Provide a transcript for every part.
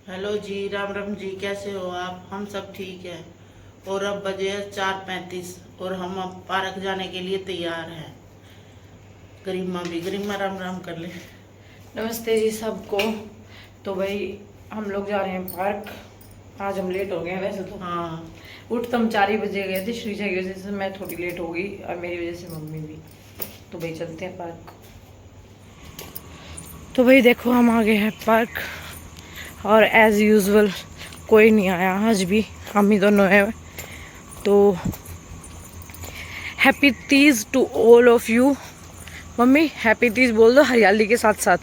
Hello जी, राम राम जी। कैसे हो आप? हम सब ठीक है। और अब बजे है 4:35 और हम अब पार्क जाने के लिए तैयार हैं। गरिमा राम राम कर ले। नमस्ते जी सबको। तो भाई हम लोग जा रहे हैं पार्क। आज हम लेट हो गए हैं वैसे तो। हाँ। उठ तो हम 4 ही बजे गए थे, श्रीजा की वजह से मैं थोड़ी लेट हो गई और मेरी वजह से मम्मी भी। तो भाई चलते हैं पार्क। तो भाई देखो हम आ गए हैं पार्क और एज यूजुअल कोई नहीं आया आज भी, हम ही दोनों हैं। तो happy Teej to all of you. Mummy happy Teej बोल दो हरियाली के साथ साथ।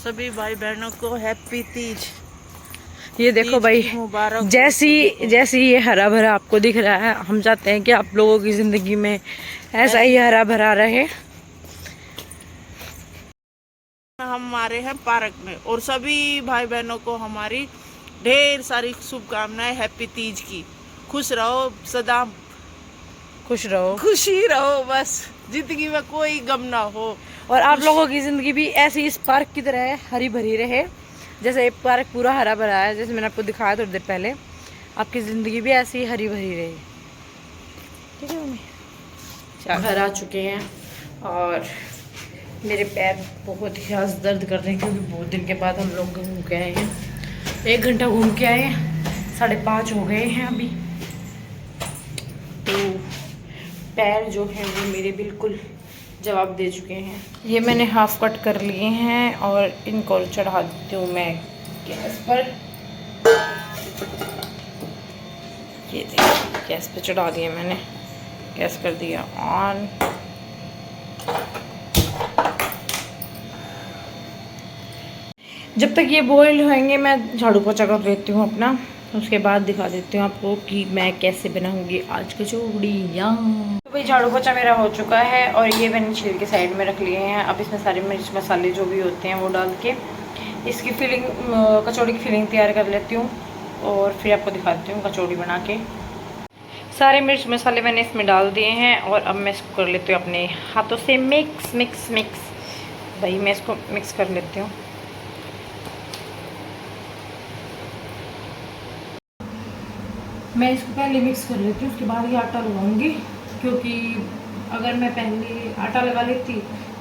सभी भाई बहनों को हैप्पी तीज। ये देखो तीज भाई, की मुबारक हो सभी जैसी को। जैसी ये हरा भरा आपको दिख रहा है, हम चाहते हैं कि आप लोगों की जिंदगी में ऐसा ही ऐसी हरा भरा रहे। हम हमारे हैं पार्क में और सभी भाई बहनों को हमारी ढेर सारी शुभकामनाएं हैप्पी तीज की। खुश रहो सदा, खुश रहो खुशी रहो, बस जिंदगी में कोई गम ना हो। और आप खुश। लोगों की जिंदगी भी ऐसी इस पार्क की तरह हरी भरी रहे। जैसे ये पार्क पूरा हरा भरा है, जैसे मैंने आपको दिखाया थोड़ी देर पहले, आपकी जिंदगी भी ऐसी ही हरी भरी रहे। ठीक है मम्मी। घर आ चुके हैं और मेरे पैर बहुत ही ज़्यादा दर्द कर रहे हैं क्योंकि बहुत दिन के बाद हम लोग घूम के आए हैं। 1 घंटा घूम के आए हैं, 5:30 हो गए हैं अभी। तो पैर जो हैं वो मेरे बिल्कुल जवाब दे चुके हैं। ये मैंने हाफ कट कर लिए हैं और इनको चढ़ा देती हूँ मैं गैस पर। ये देखिए गैस पे चढ़ा दिया मैंने, गैस कर दिया ऑन। जब तक ये बॉईल होंगे मैं झाड़ू पोछा कर लेती हूँ अपना, उसके बाद दिखा देती हूँ आपको कि मैं कैसे बनाऊंगी आज कचौड़ियाँ। तो भाई झाड़ू पोछा मेरा हो चुका है और ये मैंने छील के साइड में रख लिए हैं। अब इसमें सारे मिर्च मसाले जो भी होते हैं वो डाल के इसकी फिलिंग, कचौड़ी की फिलिंग तैयार कर लेती हूँ और फिर आपको दिखाती हूँ कचौड़ी बना के। सारे मिर्च मसाले मैंने इसमें डाल दिए हैं और अब मैं इसको कर लेती हूँ अपने हाथों से मिक्स मिक्स मिक्स। भाई मैं इसको मिक्स कर लेती हूँ। मैं इसको पहले मिक्स कर लेती हूँ, उसके बाद ये आटा लगाऊंगी, क्योंकि अगर मैं पहले आटा लगा लेती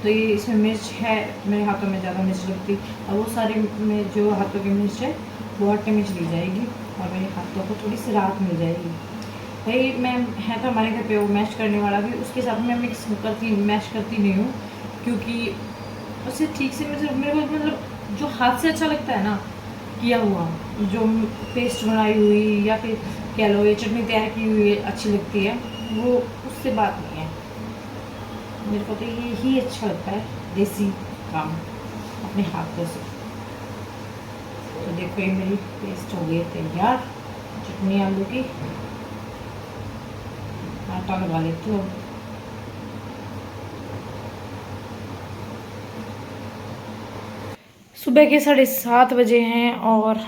तो ये इसमें मिर्च है, मेरे हाथों में ज़्यादा मिर्च लगती और वो सारी में जो हाथों की मिर्च है वो आटे में चली जाएगी और मेरे हाथों को थोड़ी सी राहत मिल जाएगी। भाई मैं है तो हमारे घर पे वो मैश करने वाला भी, उसके साथ मैं मैश करती नहीं हूँ, क्योंकि उससे ठीक से मेरे को मतलब जो हाथ से अच्छा लगता है ना किया हुआ, जो पेस्ट बनाई हुई या फिर कह लो ये चटनी तैयार की हुई अच्छी लगती है, वो उससे बात नहीं है। मेरे को तो ये ही अच्छा लगता है, देसी काम अपने हाथों से। तो देखो ये मेरी पेस्ट हो गई तैयार चटनी आलू की। आटा लगा लेती हूँ। सुबह के 7:30 बजे हैं और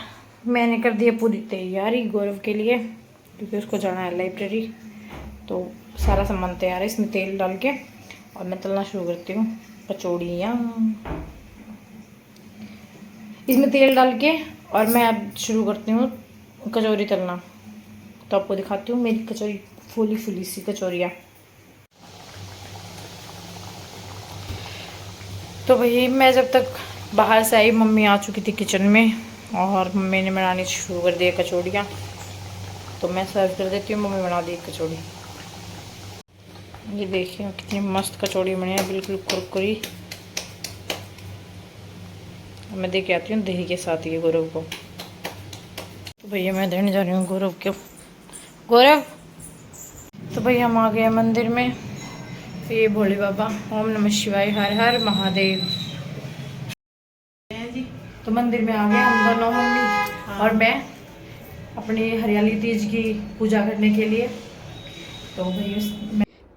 मैंने कर दिया पूरी तैयारी गौरव के लिए, क्योंकि उसको जाना है लाइब्रेरी। तो सारा सामान तैयार है, इसमें तेल डाल के और मैं तलना शुरू करती हूँ कचौड़ियाँ। इसमें तेल डाल के और मैं अब शुरू करती हूँ कचौरी तलना। तो आपको दिखाती हूँ मेरी कचौरी, फूली फूली सी कचौरियाँ। तो भाई मैं जब तक बाहर से आई, मम्मी आ चुकी थी किचन में और मम्मी ने बनानी शुरू कर दी कचौड़ियाँ। तो मैं सर्व कर देती हूँ, मम्मी बना दी कचौड़ी। ये देखिए कितनी मस्त कचौड़ी बनी है, बिल्कुल कुरकुरी। मैं दे के आती हूँ दही के साथ ये गौरव को। तो भैया मैं देने जा रही हूँ गौरव को। गौरव, तो भैया हम आ गए मंदिर में। ये भोले बाबा, ओम नमः शिवाय, हर हर महादेव। तो मंदिर में आ गए हम दोनों, मम्मी और मैं, अपनी हरियाली तीज की पूजा करने के लिए।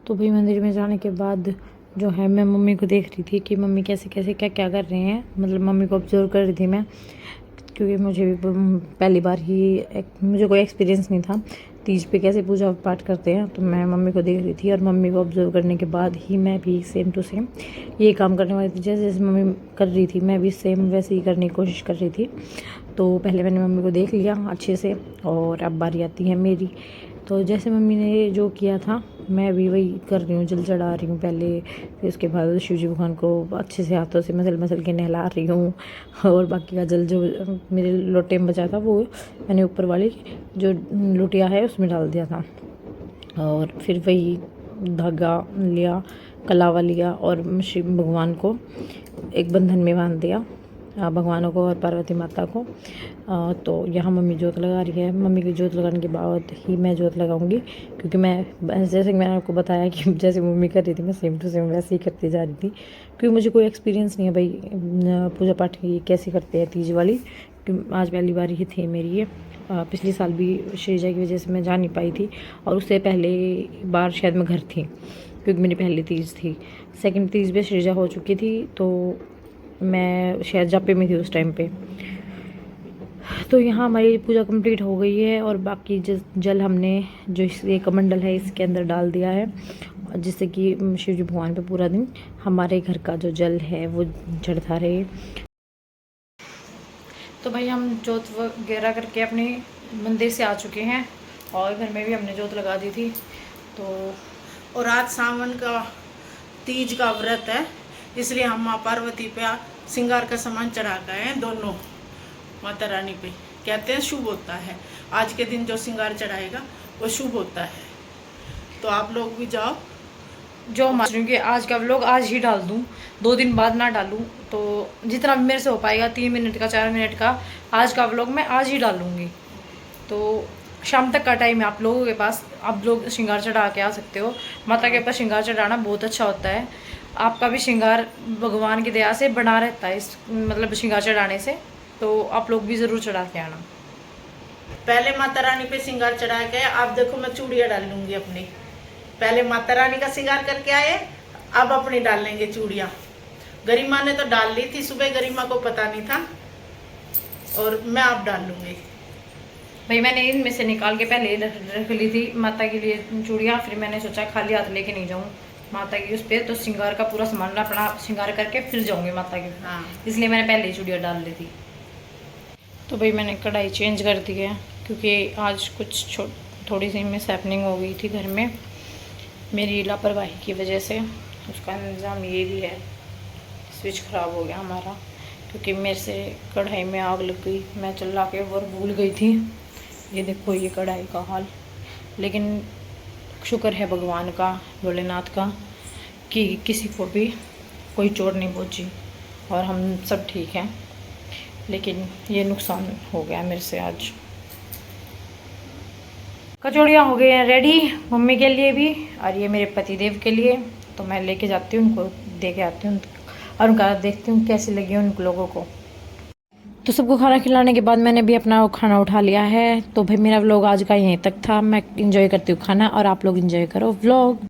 तो भाई मंदिर में जाने के बाद जो है मैं मम्मी को देख रही थी कि मम्मी कैसे कैसे क्या क्या कर रहे हैं, मतलब मम्मी को ऑब्जर्व कर रही थी मैं, क्योंकि मुझे भी पहली बार ही मुझे कोई एक्सपीरियंस नहीं था। तीज पे कैसे पूजा पाठ करते हैं, तो मैं मम्मी को देख रही थी और मम्मी को ऑब्जर्व करने के बाद ही मैं भी सेम टू सेम ये काम करने वाली थी। जैसे जैसे मम्मी कर रही थी मैं भी सेम वैसे ही करने की कोशिश कर रही थी। तो पहले मैंने मम्मी को देख लिया अच्छे से और अब बारी आती है मेरी। तो जैसे मम्मी ने जो किया था मैं भी वही कर रही हूँ, जल चढ़ा रही हूँ पहले, फिर उसके बाद शिव जी भगवान को अच्छे से हाथों से मसल मसल के नहला रही हूँ और बाकी का जल जो मेरे लोटे में बचा था वो मैंने ऊपर वाली जो लोटिया है उसमें डाल दिया था। और फिर वही धागा लिया, कलावा लिया और शिव भगवान को एक बंधन में बांध दिया, भगवानों को और पार्वती माता को। तो यहाँ मम्मी जोत लगा रही है। मम्मी की जोत लगाने के बाद ही मैं जोत लगाऊंगी, क्योंकि मैं जैसे कि मैंने आपको बताया कि जैसे मम्मी कर रही थी मैं सेम टू सेम वैसे ही करती जा रही थी, क्योंकि मुझे कोई एक्सपीरियंस नहीं है भाई पूजा पाठ की कैसे करते हैं तीज वाली, क्योंकि आज पहली बार ही थी मेरी ये। पिछले साल भी श्रीजा की वजह से मैं जा नहीं पाई थी और उससे पहले बार शायद मैं घर थी, क्योंकि मेरी पहली तीज थी। सेकंड तीज भी श्रीजा हो चुकी थी, तो मैं शायद जापे में थी उस टाइम पे। तो यहाँ हमारी पूजा कंप्लीट हो गई है और बाकी जल हमने जो ये कमंडल है इसके अंदर डाल दिया है, जिससे कि शिव जी भगवान पे पूरा दिन हमारे घर का जो जल है वो चढ़ता रहे। तो भाई हम जोत वगैरह करके अपने मंदिर से आ चुके हैं और घर में भी हमने जोत लगा दी थी। तो और आज सावन का तीज का व्रत है, इसलिए हम माँ पार्वती पे श्रृंगार का सामान चढ़ा गए हैं दोनों माता रानी पे। कहते हैं शुभ होता है, आज के दिन जो श्रृंगार चढ़ाएगा वो शुभ होता है। तो आप लोग भी जाओ। जो हमारे कि आज का व्लॉग आज ही डाल दूँ, 2 दिन बाद ना डालूँ, तो जितना भी मेरे से हो पाएगा 3 मिनट का 4 मिनट का आज का व्लॉग मैं आज ही डालूँगी। तो शाम तक का टाइम है आप लोगों के पास, आप लोग श्रृंगार चढ़ा के आ सकते हो। माता के ऊपर श्रृंगार चढ़ाना बहुत अच्छा होता है। आपका भी श्रृंगार भगवान की दया से बना रहता है इस मतलब श्रृंगार चढ़ाने से, तो आप लोग भी ज़रूर चढ़ा के आना। पहले माता रानी पे श्रृंगार चढ़ा के आप देखो, मैं चूड़ियाँ डाल लूँगी अपनी। पहले माता रानी का श्रृंगार करके आए, अब अपनी डाल लेंगे चूड़ियाँ। गरिमा ने तो डाल ली थी सुबह, गरिमा को पता नहीं था, और मैं अब डाल लूँगी। भाई मैंने इनमें से निकाल के पहले रख ली थी माता के लिए चूड़ियाँ, फिर मैंने सोचा खाली हाथ लेके नहीं जाऊँ माता की उस पर, तो श्रृंगार का पूरा सामान अपना श्रृंगार करके फिर जाऊँगी माता के। हाँ, इसलिए मैंने पहले ही चूड़ियाँ डाल ली थी। तो भाई मैंने कढ़ाई चेंज कर दी है, क्योंकि आज कुछ थोड़ी सी मिस हैपनिंग हो गई थी घर में मेरी लापरवाही की वजह से। उसका इंतज़ाम ये भी है, स्विच ख़राब हो गया हमारा, क्योंकि मेरे से कढ़ाई में आग लग गई, मैं चला के और भूल गई थी। ये देखो ये कढ़ाई का हाल। लेकिन शुक्र है भगवान का, भोलेनाथ का, कि किसी को भी कोई चोट नहीं पहुंची और हम सब ठीक हैं। लेकिन ये नुकसान हो गया मेरे से आज। कचौड़ियाँ हो गई हैं रेडी मम्मी के लिए भी और ये मेरे पतिदेव के लिए। तो मैं लेके जाती हूँ उनको, दे के आती हूँ और उनका देखती हूँ कैसी लगी उन लोगों को। तो सबको खाना खिलाने के बाद मैंने भी अपना खाना उठा लिया है। तो भाई मेरा व्लॉग आज का यहीं तक था। मैं इंजॉय करती हूँ खाना और आप लोग इंजॉय करो व्लॉग।